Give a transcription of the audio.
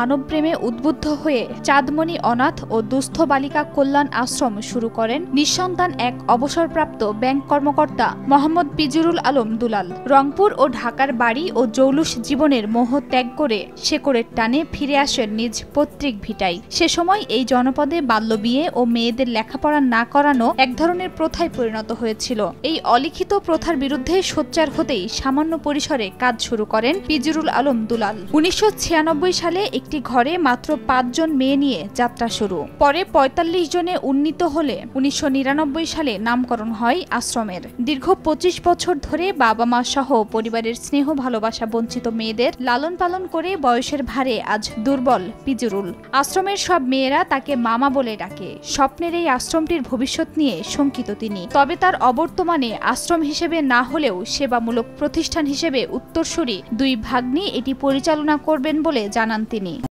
মানবপ্রেমে উদ্বুদ্ধ হয়ে চাঁদমণি অনাথ ও দুস্থ বালিকা কল্যাণ আশ্রম শুরু করেন নিঃসন্তান এক অবসরপ্রাপ্ত ব্যাংক কর্মকর্তা মোহাম্মদ পিজুরুল আলম দুলাল। রংপুর ও ঢাকার বাড়ি ও জৌলুস জীবনের মোহ ত্যাগ করে শেকড়ের টানে ফিরে আসেন নিজ পৈতৃক ভিটায়। সে সময় এই জনপদে বাল্যবিয়ে ও মেয়েদের লেখাপড়া না করানো এক ধরনের প্রথায় পরিণত হয়েছিল। এই অলিখিত প্রথার বিরুদ্ধে সোচ্চার হতেই সামান্য পরিসরে কাজ শুরু করেন পিজুরুল আলম দুলাল। 1996 সালে একটি ঘরে মাত্র 5 জন মেয়ে নিয়ে যাত্রা শুরু। পরে 45 জনে উন্নীত হলে 1999 সালে নামকরণ হয় আশ্রমের। দীর্ঘ 25 বছর ধরে বাবা মা সহ পরিবারের স্নেহ ভালোবাসা বঞ্চিত মেয়েদের লালন পালন করে বয়সের ভারে আজ দুর্বল পিজুরুল। আশ্রমের সব মেয়েরা তাকে মামা বলে ডাকে। স্বপ্নের এই আশ্রমটির ভবিষ্যৎ নিয়ে শঙ্কিত তিনি। তবে তার অবর্তমানে আশ্রম হিসেবে না হলেও সেবামূলক প্রতিষ্ঠান হিসেবে উত্তরসূরি দুই ভাগ্নি এটি পরিচালনা করবেন বলে জানান তিনি।